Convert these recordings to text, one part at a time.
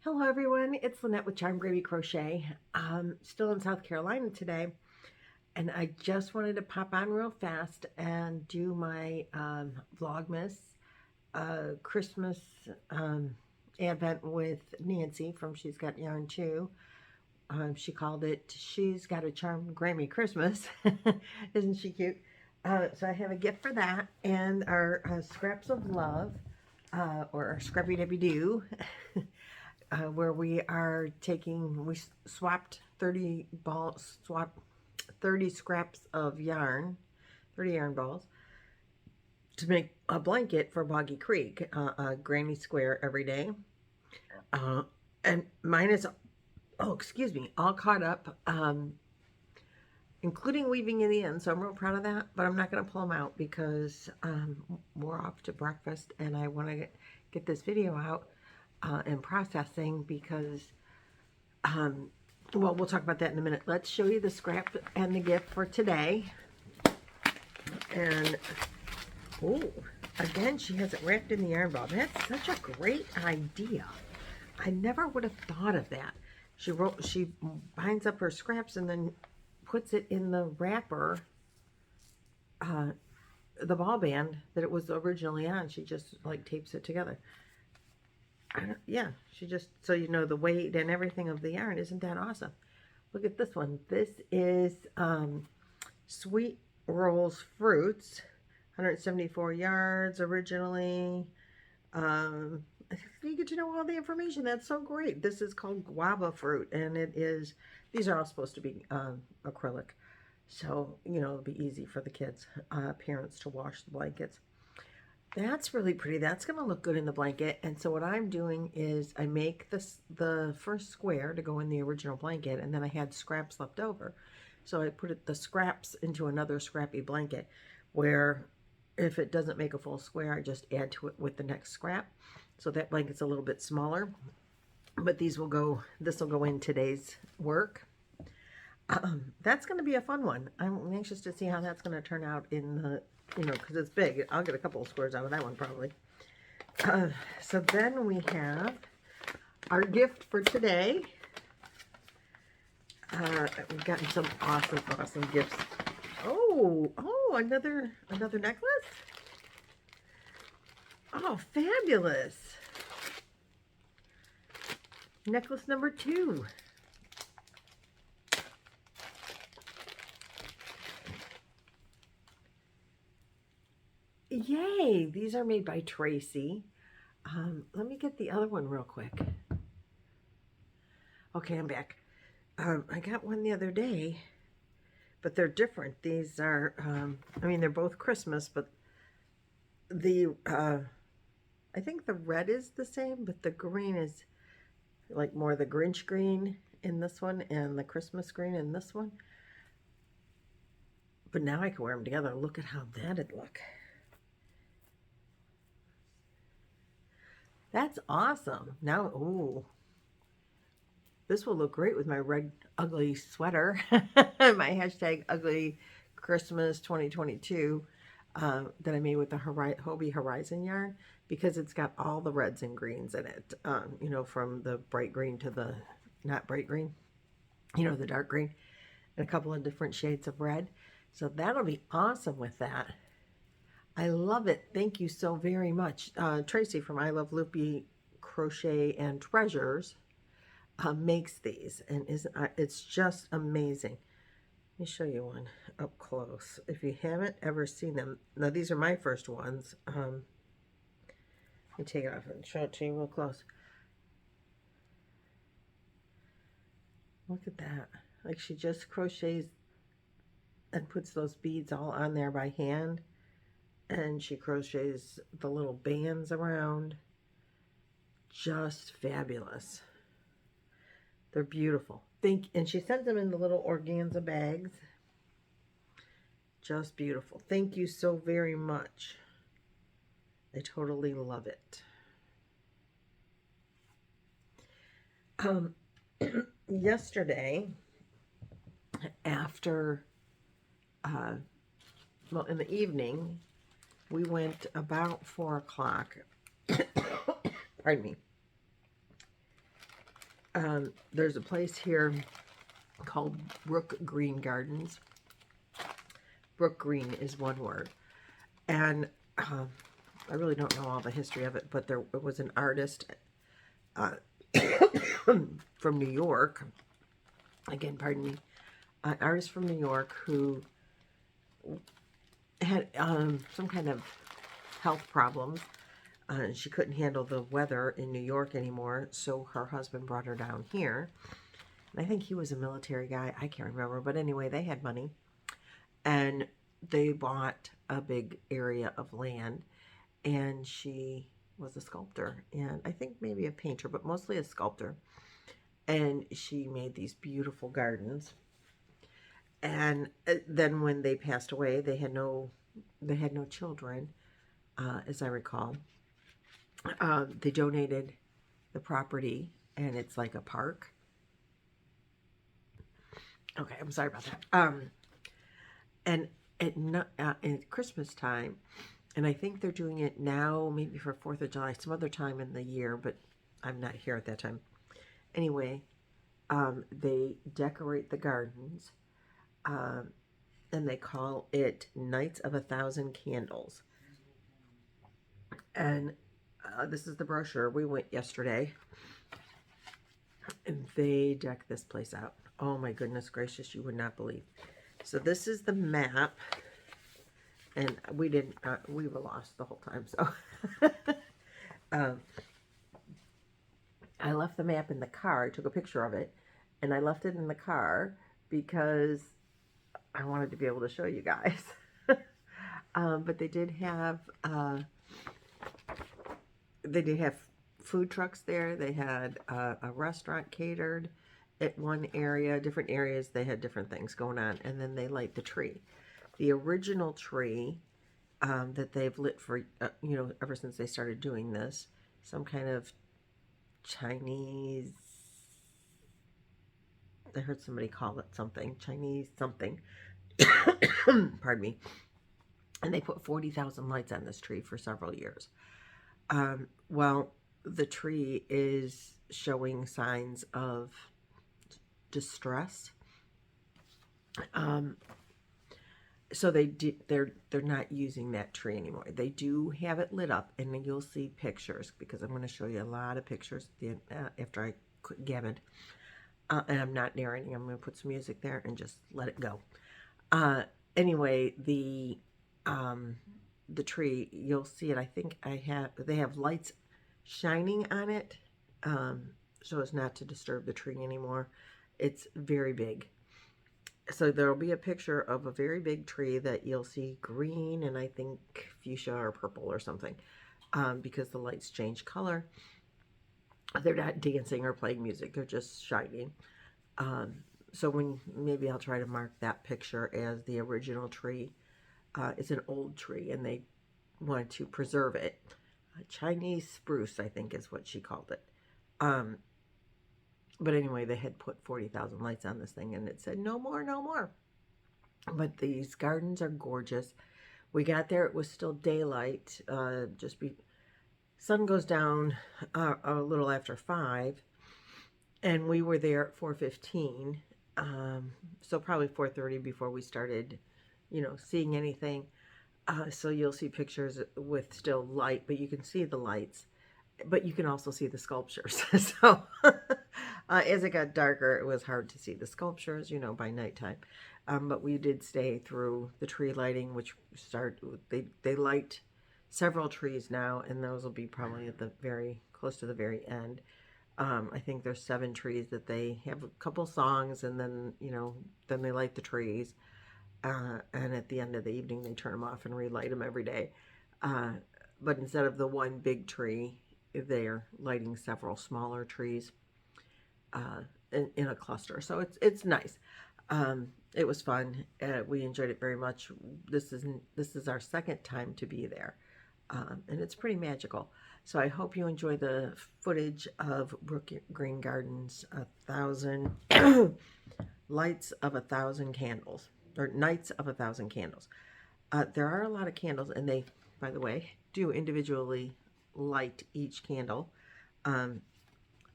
Hello everyone, it's Lynette with Charmed Grammy Crochet. Still in South Carolina today, and I just wanted to pop on real fast and do my Vlogmas Christmas Advent with Nancy from She's Got Yarn Too. She called it She's Got a Charmed Grammy Christmas. Isn't she cute? So I have a gift for that and our Scraps of Love, or our Scrappy Debbie Doo. Where we swapped 30 scraps of yarn, 30 yarn balls, to make a blanket for Boggy Creek, a Granny Square every day. And mine is, all caught up, including weaving in the end, so I'm real proud of that, but I'm not going to pull them out because we're off to breakfast and I want to get this video out and processing because, well, we'll talk about that in a minute. Let's show you the scrap and the gift for today. And, oh, again, she has it wrapped in the yarn ball. That's such a great idea. I never would have thought of that. She binds up her scraps and then puts it in the wrapper, the ball band that it was originally on. She just like tapes it together. She just, so you know the weight and everything of the yarn. Isn't that awesome? Look at this one. This is Sweet Rolls Fruits, 174 yards originally. You get to know all the information. That's so great. This is called guava fruit, and it is, these are all supposed to be acrylic. So, you know, it'll be easy for the kids, parents to wash the blankets. That's really pretty. That's going to look good in the blanket. And so what I'm doing is I make the first square to go in the original blanket, and then I had scraps left over. So I put the scraps into another scrappy blanket where if it doesn't make a full square, I just add to it with the next scrap. So that blanket's a little bit smaller, but this will go in today's work. That's going to be a fun one. I'm anxious to see how that's going to turn out in the, you know, because it's big. I'll get a couple of squares out of that one probably. So then we have our gift for today. We've gotten some awesome gifts. Oh, another necklace. Oh, fabulous. Necklace number 2. Yay! These are made by Tracy. Let me get the other one real quick. Okay, I'm back. I got one the other day, but they're different. These are, I mean, they're both Christmas, but the, I think the red is the same, but the green is like more the Grinch green in this one and the Christmas green in this one. But now I can wear them together. Look at how that'd look. That's awesome. Now, ooh, this will look great with my red ugly sweater. My hashtag ugly Christmas 2022 that I made with the Hobie Horizon yarn, because it's got all the reds and greens in it. You know, from the bright green to the not bright green, you know, the dark green, and a couple of different shades of red. So that'll be awesome with that. I love it. Thank you so very much. Tracy from I Love Loopy Crochet and Treasures makes these, and it's just amazing. Let me show you one up close if you haven't ever seen them. Now, these are my first ones. Let me take it off and show it to you real close. Look at that. Like, she just crochets and puts those beads all on there by hand. And she crochets the little bands around. Just fabulous. They're beautiful. And she sends them in the little organza bags. Just beautiful. Thank you so very much. I totally love it. Yesterday, after, well, in the evening, we went about 4 o'clock, pardon me, There's a place here called Brookgreen Gardens. Brookgreen is one word. And I really don't know all the history of it, but there was an artist from New York. Again, pardon me. An artist from New York who had some kind of health problems. She couldn't handle the weather in New York anymore, so her husband brought her down here. And I think he was a military guy. I can't remember. But anyway, they had money. And they bought a big area of land. And she was a sculptor. And I think maybe a painter, but mostly a sculptor. And she made these beautiful gardens. And then when they passed away, they had no children, as I recall. They donated the property, and it's like a park. Okay, I'm sorry about that. And at Christmas time, and I think they're doing it now, maybe for 4th of July, some other time in the year, but I'm not here at that time. Anyway, they decorate the gardens, and they call it Nights of 1,000 Candles. And this is the brochure. We went yesterday, and they deck this place out. Oh my goodness gracious, you would not believe. So this is the map, and we were lost the whole time, so I left the map in the car. I took a picture of it, and I left it in the car because I wanted to be able to show you guys. But they did have food trucks there. They had a restaurant catered at one area. Different areas, they had different things going on. And then they light the tree. The original tree that they've lit for, ever since they started doing this, some kind of Chinese, I heard somebody call it something, Chinese something, pardon me, and they put 40,000 lights on this tree for several years. Well, the tree is showing signs of distress. So they're not using that tree anymore. They do have it lit up, and you'll see pictures, because I'm going to show you a lot of pictures after I quit gabbing. And I'm not narrating. I'm going to put some music there and just let it go. Anyway, the tree, you'll see it. I think they have lights shining on it, so as not to disturb the tree anymore. It's very big. So there'll be a picture of a very big tree that you'll see green and I think fuchsia or purple or something, because the lights change color. They're not dancing or playing music. They're just shining. So maybe I'll try to mark that picture as the original tree. It's an old tree, and they wanted to preserve it. Chinese spruce, I think, is what she called it. But anyway, they had put 40,000 lights on this thing, and it said, no more, no more. But these gardens are gorgeous. We got there, it was still daylight. Sun goes down a little after 5, and we were there at 4:15. So probably 4:30 before we started, seeing anything. So you'll see pictures with still light, but you can see the lights. But you can also see the sculptures. So as it got darker, it was hard to see the sculptures, by nighttime. But we did stay through the tree lighting, which they light several trees now, and those will be probably at close to the very end. I think there's 7 trees that they have a couple songs, and then, then they light the trees. And at the end of the evening, they turn them off and relight them every day. But instead of the one big tree, they're lighting several smaller trees in a cluster. So it's nice. It was fun. We enjoyed it very much. This is our second time to be there, and it's pretty magical. So I hope you enjoy the footage of Brookgreen Gardens, 1,000 lights of 1,000 candles, or nights of 1,000 candles. There are a lot of candles, and they, by the way, do individually light each candle.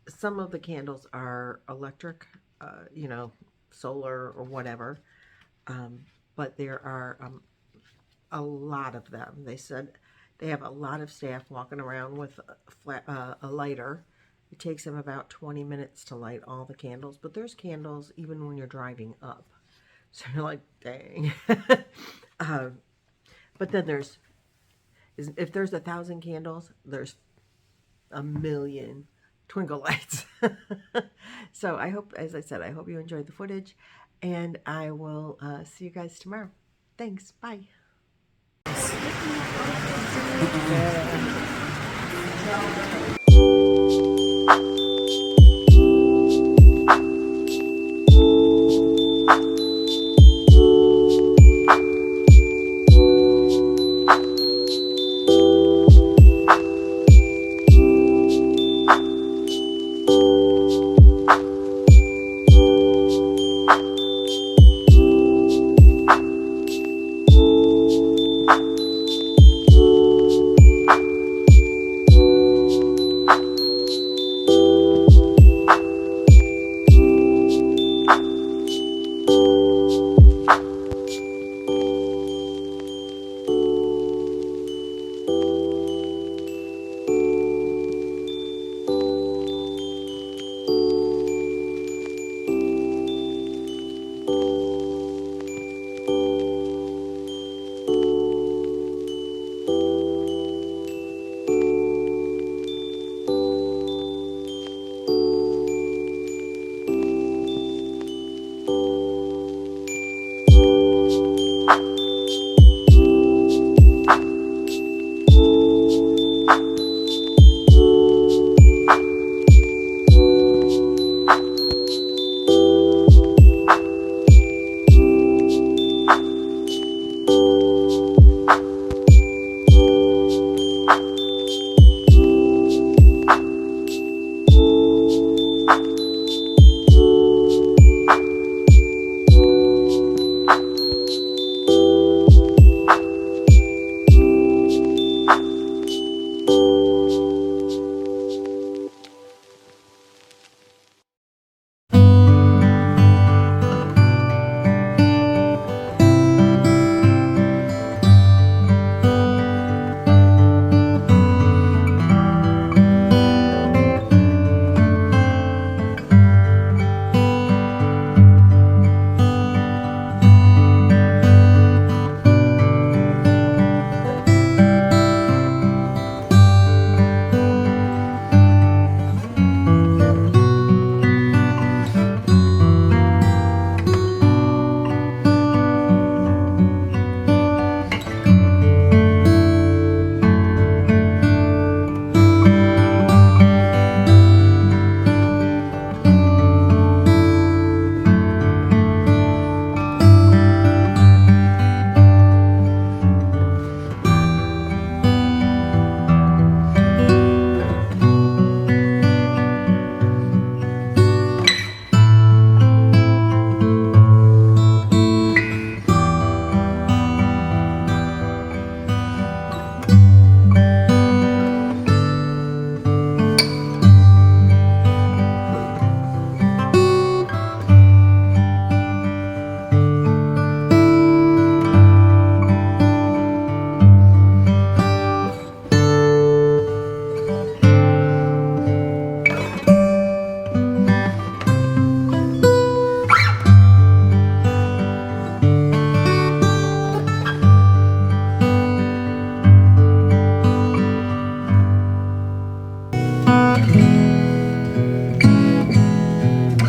some of the candles are electric, you know, solar or whatever, but there are a lot of them. They said they have a lot of staff walking around with a lighter. It takes them about 20 minutes to light all the candles, but there's candles even when you're driving up. So you're like, dang. But then if there's 1,000 candles, there's 1,000,000 twinkle lights. So I hope, as I said, I hope you enjoyed the footage, and I will see you guys tomorrow. Thanks. Bye.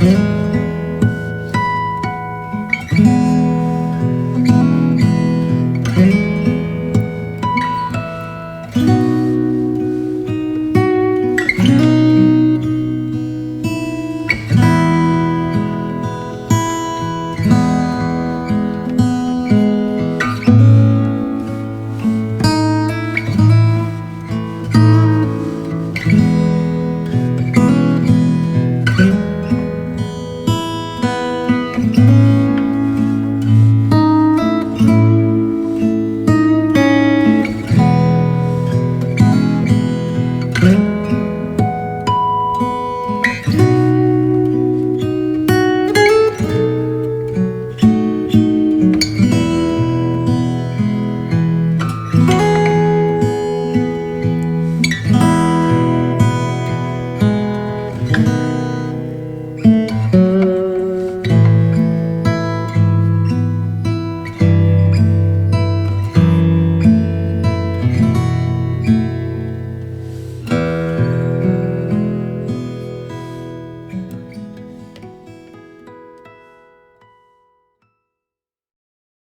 Mm-hmm.